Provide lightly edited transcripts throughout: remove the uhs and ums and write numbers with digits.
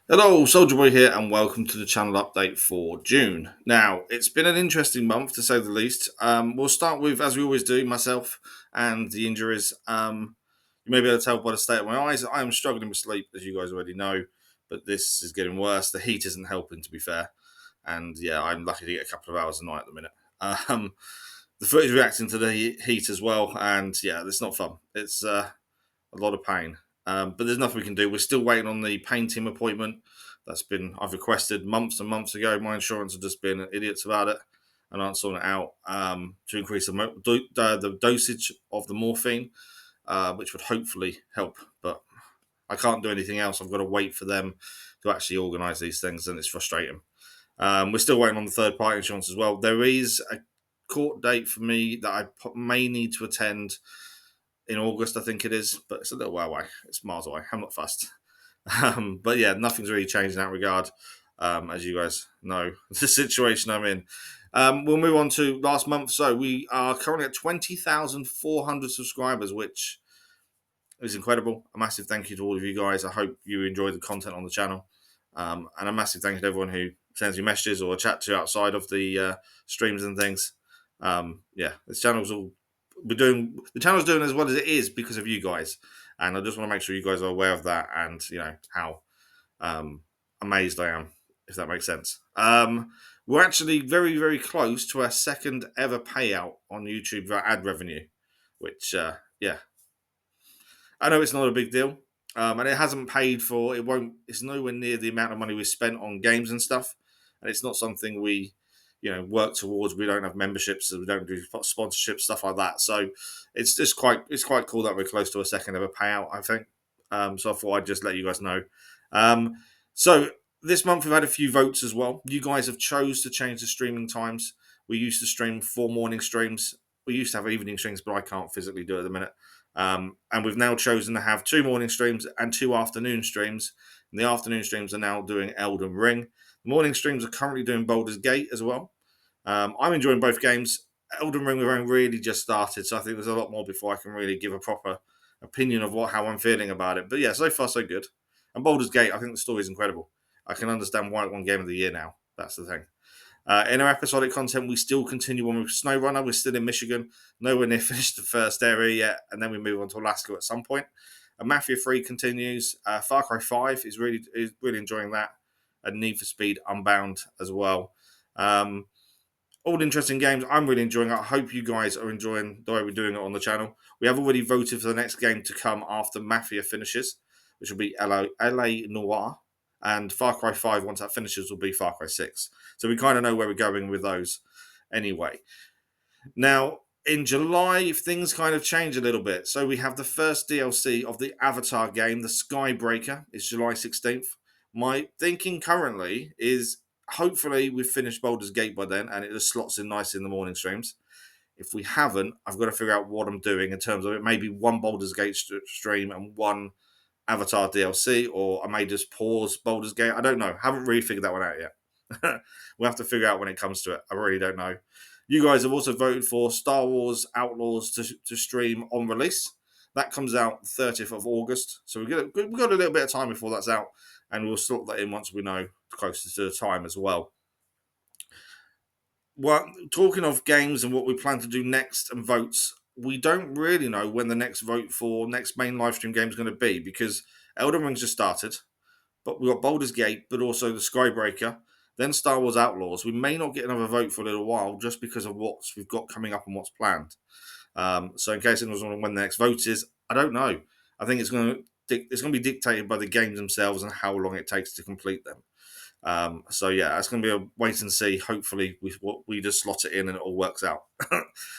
Hello, Soldierboy here, and welcome to the channel update for June. Now, it's been an interesting month to say the least. We'll start with, as we always do, myself and the injuries. You may be able to tell by the state of my eyes, I am struggling with sleep, as you guys already know, but this is getting worse. The heat isn't helping, to be fair, and yeah, I'm lucky to get a couple of hours a night at the minute. The foot is reacting to the heat as well, and yeah, it's not fun. It's a lot of pain. But there's nothing we can do. We're still waiting on the pain team appointment. I've requested months and months ago. My insurance have just been idiots about it and aren't sorting it out to increase the dosage of the morphine, which would hopefully help. But I can't do anything else. I've got to wait for them to actually organise these things, and it's frustrating. We're still waiting on the third party insurance as well. There is a court date for me that I may need to attend in August, I think it is, but it's a little way away. It's miles away. I'm not fussed. But yeah, nothing's really changed in that regard, as you guys know the situation I'm in. We'll move on to last month. So we are currently at 20,400 subscribers, which is incredible. A massive thank you to all of you guys. I hope you enjoy the content on the channel. And a massive thank you to everyone who sends you messages or chat to outside of the streams and things. Yeah, this channel's all we're doing. The channel's doing as well as it is because of you guys, and I just want to make sure you guys are aware of that and you know how amazed I am, if that makes sense. We're actually very, very close to our second ever payout on YouTube for ad revenue, which yeah, I know it's not a big deal, and it hasn't paid for. It won't. It's nowhere near the amount of money we spent on games and stuff, and it's not something we, work towards. We don't have memberships, so we don't do sponsorship stuff like that. So it's quite cool that we're close to a second ever payout. I think. So I thought I'd just let you guys know. Um, so this month we've had a few votes as well. You guys have chose to change the streaming times. We used to stream 4 morning streams. We used to have evening streams, but I can't physically do it at the minute. And we've now chosen to have 2 morning streams and 2 afternoon streams. And the afternoon streams are now doing Elden Ring. The morning streams are currently doing Baldur's Gate as well. I'm enjoying both games. Elden Ring we've only really just started, so I think there's a lot more before I can really give a proper opinion of how I'm feeling about it. But yeah, so far so good. And Baldur's Gate, I think the story is incredible. I can understand why it won Game of the Year now. That's the thing. In our episodic content, we still continue on with SnowRunner. We're still in Michigan, nowhere near finished the first area yet, and then we move on to Alaska at some point. Mafia 3 continues. Far Cry 5 is really enjoying that, and Need for Speed Unbound as well. Um, all interesting games. I'm really enjoying it. I hope you guys are enjoying the way we're doing it on the channel. We have already voted for the next game to come after Mafia finishes, which will be LA Noir. And Far Cry 5, once that finishes, will be Far Cry 6. So we kind of know where we're going with those anyway. Now, in July, things kind of change a little bit. So we have the first DLC of the Avatar game, the Skybreaker. It's July 16th. My thinking currently is hopefully we've finished Baldur's Gate by then and it just slots in nicely in the morning streams. If we haven't, I've got to figure out what I'm doing in terms of it. Maybe one Baldur's Gate stream and one Avatar DLC, or I may just pause Baldur's Gate. I don't know. Haven't really figured that one out yet. We'll have to figure out when it comes to it. I really don't know. You guys have also voted for Star Wars Outlaws to stream on release. That comes out 30th of August. So we've got a little bit of time before that's out, and we'll sort that in once we know closer to the time as well. Well, talking of games and what we plan to do next and votes, we don't really know when the next vote for next main live stream game is going to be because Elden Ring's just started, but we've got Baldur's Gate, but also the Skybreaker, then Star Wars Outlaws. We may not get another vote for a little while just because of what we've got coming up and what's planned. So in case anyone's wondering when the next vote is, I don't know. I think it's going to be dictated by the games themselves and how long it takes to complete them. So yeah, it's going to be a wait and see. Hopefully, we just slot it in and it all works out.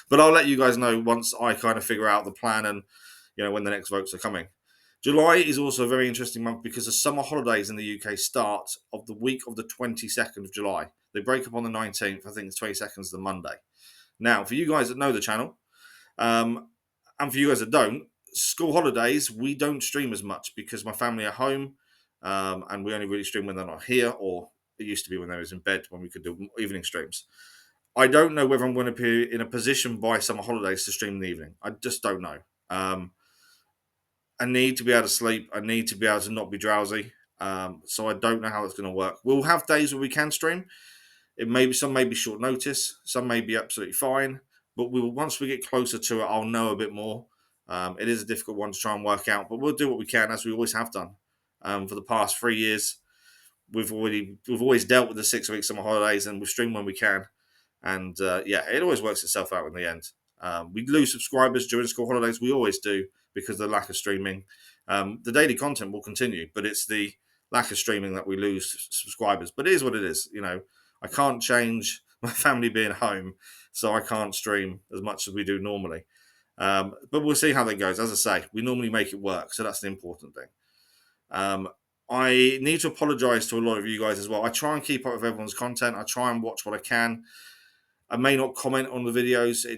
But I'll let you guys know once I kind of figure out the plan and when the next votes are coming. July is also a very interesting month because the summer holidays in the UK start of the week of the 22nd of July. They break up on the 19th. I think the 22nd is the Monday. Now, for you guys that know the channel, and for you guys that don't, school holidays, we don't stream as much because my family are home, and we only really stream when they're not here, or it used to be when they was in bed when we could do evening streams. I don't know whether I'm going to be in a position by summer holidays to stream in the evening. I just don't know. I need to be able to sleep. I need to be able to not be drowsy. So I don't know how it's going to work. We'll have days where we can stream. It may be some may be short notice, some may be absolutely fine. But we will, once we get closer to it, I'll know a bit more. It is a difficult one to try and work out, but we'll do what we can, as we always have done for the past 3 years. We've always dealt with the 6 week summer holidays, and we stream when we can. And yeah, it always works itself out in the end. We lose subscribers during school holidays. We always do because of the lack of streaming. The daily content will continue, but it's the lack of streaming that we lose subscribers. But it is what it is. You know, I can't change my family being home, so I can't stream as much as we do normally. But we'll see how that goes. As I say, we normally make it work, so that's the important thing. Um, I need to apologise to a lot of you guys as well. I try and keep up with everyone's content. I try and watch what I can. I may not comment on the videos. I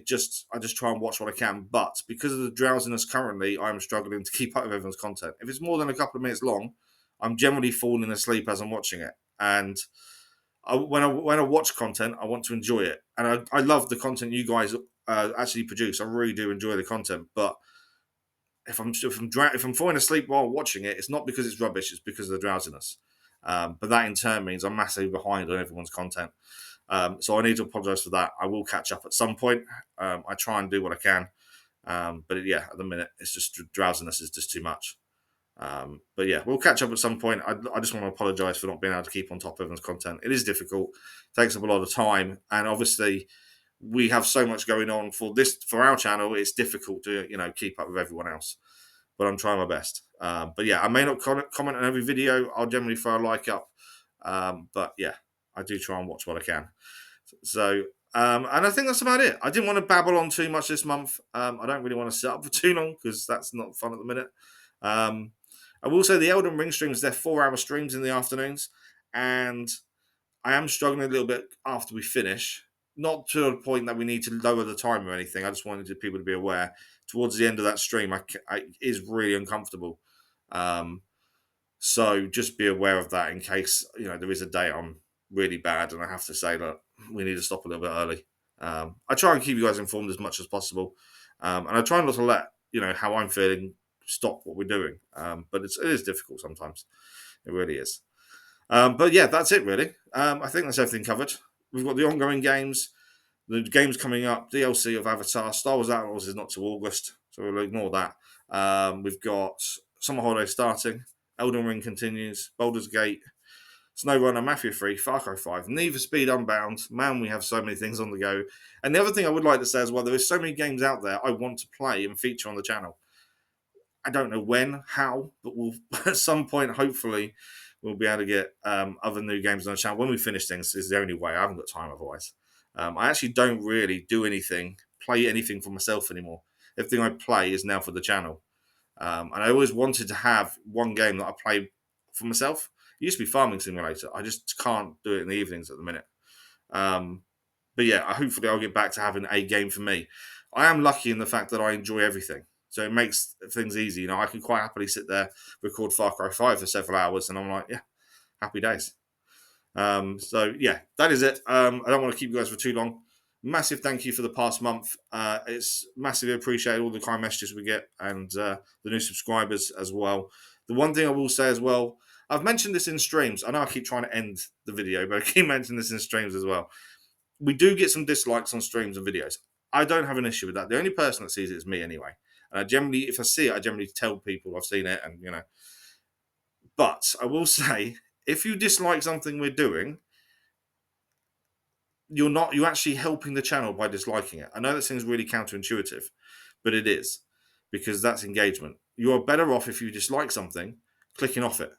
just try and watch what I can. But because of the drowsiness currently, I'm struggling to keep up with everyone's content. If it's more than a couple of minutes long, I'm generally falling asleep as I'm watching it. And when I watch content, I want to enjoy it, and I love the content you guys actually produce. I really do enjoy the content, but if I'm falling asleep while watching it, it's not because it's rubbish; it's because of the drowsiness. But that in turn means I'm massively behind on everyone's content. So I need to apologise for that. I will catch up at some point. I try and do what I can, but yeah, at the minute, it's just drowsiness is just too much. But yeah, we'll catch up at some point. I just want to apologise for not being able to keep on top of everyone's content. It is difficult, takes up a lot of time, and obviously we have so much going on for our channel. It's difficult to keep up with everyone else, but I'm trying my best. But yeah, I may not comment on every video. I'll generally throw a like up, but yeah, I do try and watch what I can. So. And I think that's about it. I didn't want to babble on too much this month. I don't really want to sit up for too long because that's not fun at the minute. I will say the Elden Ring streams, they're 4 hour streams in the afternoons, and I am struggling a little bit after we finish. Not to a point that we need to lower the time or anything. I just wanted people to be aware. Towards the end of that stream, it is really uncomfortable. Um, so just be aware of that in case there is a day I'm really bad and I have to say that we need to stop a little bit early. I try and keep you guys informed as much as possible, and I try not to let how I'm feeling stop what we're doing. But it is difficult sometimes. It really is. But yeah, that's it really. I think that's everything covered. We've got the ongoing games, the games coming up, DLC of Avatar, Star Wars Outlaws is not till August, so we'll ignore that. We've got Summer Holiday starting, Elden Ring continues, Baldur's Gate, SnowRunner, Mafia 3, Far Cry 5, Need for Speed Unbound. Man, we have so many things on the go. And the other thing I would like to say as well, there is so many games out there I want to play and feature on the channel. I don't know when, how, but we'll at some point, hopefully, we'll be able to get other new games on the channel. When we finish things, is the only way. I haven't got time otherwise. I actually don't really do anything, play anything for myself anymore. Everything I play is now for the channel. And I always wanted to have one game that I play for myself. It used to be Farming Simulator. I just can't do it in the evenings at the minute. But yeah, hopefully I'll get back to having a game for me. I am lucky in the fact that I enjoy everything. So it makes things easy. I can quite happily sit there, record Far Cry 5 for several hours, and I'm like, yeah, happy days. So yeah, that is it. I don't want to keep you guys for too long. Massive thank you for the past month. It's massively appreciated all the kind messages we get and the new subscribers as well. The one thing I will say as well, I've mentioned this in streams. I know I keep trying to end the video, but I keep mentioning this in streams as well. We do get some dislikes on streams and videos. I don't have an issue with that. The only person that sees it is me anyway. And I generally, if I see it, I generally tell people I've seen it, and But I will say, if you dislike something we're doing, you're actually helping the channel by disliking it. I know that seems really counterintuitive, but it is, because that's engagement. You are better off if you dislike something, clicking off it.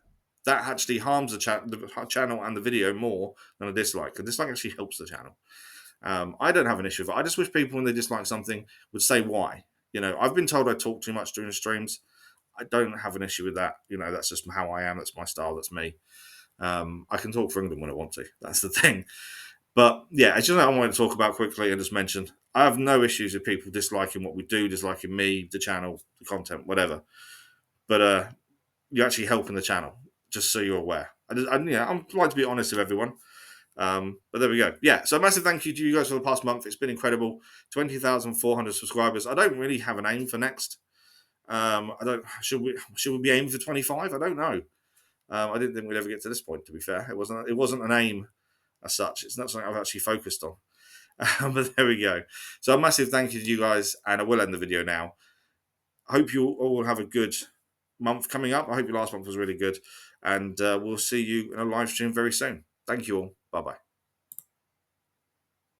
That actually harms the channel and the video more than a dislike. A dislike actually helps the channel. I don't have an issue with it. I just wish people, when they dislike something, would say why. I've been told I talk too much during streams. I don't have an issue with that. That's just how I am. That's my style. That's me. I can talk for England when I want to. That's the thing. But yeah, it's just what I wanted to talk about quickly and just mention. I have no issues with people disliking what we do, disliking me, the channel, the content, whatever. But you're actually helping the channel, just so you're aware. I'm like to be honest with everyone. But there we go. Yeah, so a massive thank you to you guys for the past month. It's been incredible. 20,400 subscribers. I don't really have an aim for next. I don't. Should we be aiming for 25? I don't know. I didn't think we'd ever get to this point. To be fair, it wasn't an aim as such. It's not something I've actually focused on. But there we go. So a massive thank you to you guys, and I will end the video now. I hope you all have a good month coming up. I hope your last month was really good, and we'll see you in a live stream very soon. Thank you all. Bye bye.